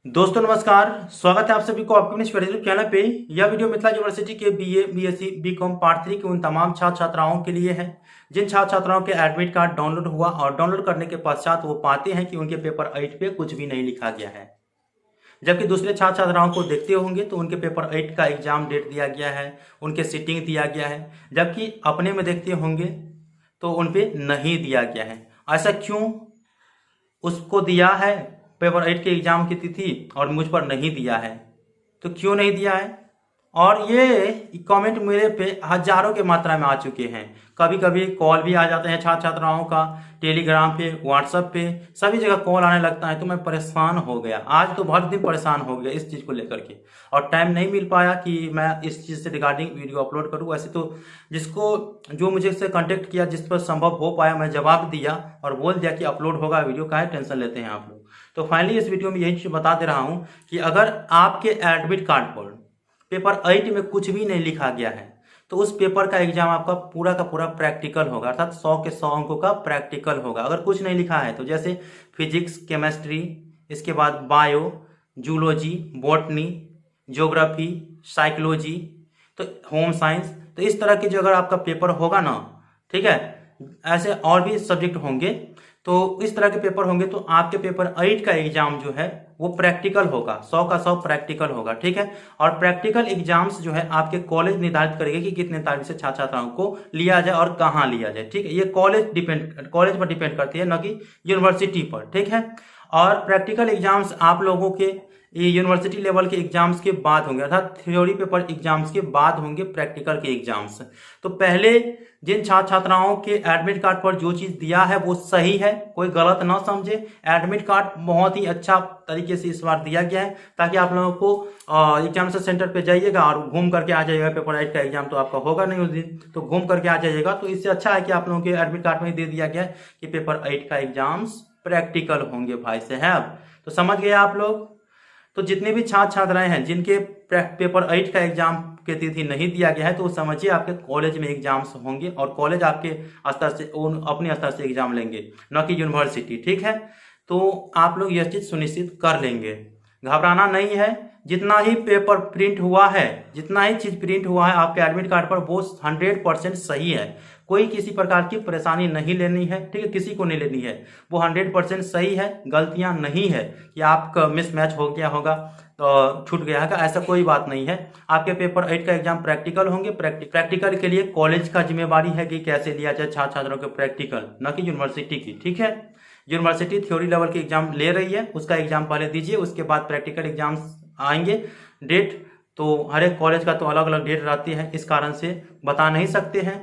दोस्तों नमस्कार, स्वागत है आप सभी को आपके अपने यूट्यूब चैनल पे। यह वीडियो मिथिला यूनिवर्सिटी के बीए, बीएससी, बीकॉम पार्ट 3 के उन तमाम छात्र छात्राओं के लिए है जिन छात्र छात्राओं के एडमिट कार्ड डाउनलोड हुआ और डाउनलोड करने के पश्चात वो पाते हैं कि उनके पेपर 8 पे कुछ भी नहीं लिखा गया है, जबकि दूसरे छात्र छात्राओं को देखते होंगे तो उनके पेपर 8 का एग्जाम डेट दिया गया है, उनके सीटिंग दिया गया है, जबकि अपने में देखते होंगे तो उन पे नहीं दिया गया है। ऐसा क्यों? उसको दिया है पेपर 8 के एग्जाम की तिथि और मुझ पर नहीं दिया है, तो क्यों नहीं दिया है? और ये कमेंट मेरे पे हजारों के मात्रा में आ चुके हैं। कभी कभी कॉल भी आ जाते हैं छात्र छात्राओं का, टेलीग्राम पे, व्हाट्सएप पे, सभी जगह कॉल आने लगता है। तो मैं परेशान हो गया, आज तो बहुत दिन परेशान हो गया इस चीज़ को लेकर के, और टाइम नहीं मिल पाया कि मैं इस चीज़ से रिगार्डिंग वीडियो अपलोड करूँ। वैसे तो जिसको जो मुझे से कांटेक्ट किया, जिस पर संभव हो पाया, मैं जवाब दिया और बोल दिया कि अपलोड होगा वीडियो, काहे टेंशन लेते हैं आप लोग। तो फाइनली इस वीडियो में यही चीज़ बता दे रहा हूँ कि अगर आपके एडमिट कार्ड पर पेपर 8 में कुछ भी नहीं लिखा गया है तो उस पेपर का एग्जाम आपका पूरा का पूरा प्रैक्टिकल होगा, अर्थात 100 के 100 अंकों का प्रैक्टिकल होगा। अगर कुछ नहीं लिखा है तो जैसे फिजिक्स, केमिस्ट्री, इसके बाद bio, zoology, botany, geography, psychology, तो होम साइंस, तो इस तरह की जो अगर आपका पेपर होगा ना, ठीक है, ऐसे और भी सब्जेक्ट होंगे, तो इस तरह के पेपर होंगे तो आपके पेपर 8 का एग्जाम जो है वो प्रैक्टिकल होगा, 100 का 100 प्रैक्टिकल होगा, ठीक है। और प्रैक्टिकल एग्जाम्स जो है आपके कॉलेज निर्धारित करेगा कि कितने तारीख से छात्र छात्राओं को लिया जाए और कहाँ लिया जाए, ठीक है। ये कॉलेज पर डिपेंड करती है, न कि यूनिवर्सिटी पर, ठीक है। और प्रैक्टिकल एग्जाम्स आप लोगों के ये यूनिवर्सिटी लेवल के एग्जाम्स के बाद होंगे, अर्थात थ्योरी पेपर एग्जाम्स के बाद होंगे प्रैक्टिकल के एग्जाम्स। तो पहले जिन छात्र छात्राओं के एडमिट कार्ड पर जो चीज़ दिया है वो सही है, कोई गलत ना समझे। एडमिट कार्ड बहुत ही अच्छा तरीके से इस बार दिया गया है ताकि आप लोगों को एग्जामिनेशन सेंटर पे जाइएगा और घूम करके आ जाइएगा। पेपर 8 का एग्जाम तो आपका होगा नहीं उस दिन, तो घूम करके आ जाइएगा। तो इससे अच्छा है कि आप लोगों के एडमिट कार्ड में दे दिया गया है कि पेपर 8 का एग्जाम्स प्रैक्टिकल होंगे भाई साहब। तो समझ गए आप लोग। तो जितने भी छात्र छात्राएं हैं जिनके पेपर 8 का एग्जाम के तिथि नहीं दिया गया है, तो समझिए आपके कॉलेज में एग्जाम्स होंगे और कॉलेज आपके स्तर से अपने स्तर से एग्जाम लेंगे, न कि यूनिवर्सिटी, ठीक है। तो आप लोग यह चीज़ सुनिश्चित कर लेंगे, घबराना नहीं है। जितना ही पेपर प्रिंट हुआ है, जितना ही चीज़ प्रिंट हुआ है आपके एडमिट कार्ड पर, वो 100% सही है। कोई किसी प्रकार की परेशानी नहीं लेनी है, ठीक है, किसी को नहीं लेनी है। वो 100% सही है, गलतियां नहीं है कि आपका मिसमैच हो गया होगा तो छूट गया है, ऐसा कोई बात नहीं है। आपके पेपर 8 का एग्जाम प्रैक्टिकल होंगे। प्रैक्टिकल के लिए कॉलेज का जिम्मेवारी है कि कैसे लिया जाए छात्र छात्रों के प्रैक्टिकल, न कि यूनिवर्सिटी की, ठीक है। यूनिवर्सिटी थ्योरी लेवल के एग्जाम ले रही है, उसका एग्जाम पहले दीजिए, उसके बाद प्रैक्टिकल एग्जाम्स आएंगे। डेट तो हर एक कॉलेज का तो अलग अलग डेट रहती है, इस कारण से बता नहीं सकते हैं।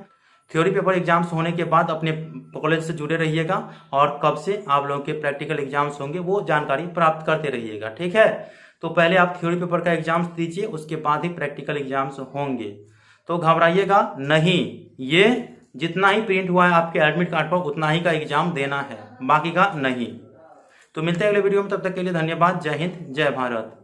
थ्योरी पेपर एग्जाम्स होने के बाद अपने कॉलेज से जुड़े रहिएगा और कब से आप लोगों के प्रैक्टिकल एग्जाम्स होंगे वो जानकारी प्राप्त करते रहिएगा, ठीक है। तो पहले आप थ्योरी पेपर का एग्जाम्स दीजिए, उसके बाद ही प्रैक्टिकल एग्जाम्स होंगे। तो घबराइएगा नहीं, ये जितना ही प्रिंट हुआ है आपके एडमिट कार्ड पर उतना ही का एग्जाम देना है, बाकी का नहीं। तो मिलते हैं अगले वीडियो में, तब तक के लिए धन्यवाद। जय हिंद, जय भारत।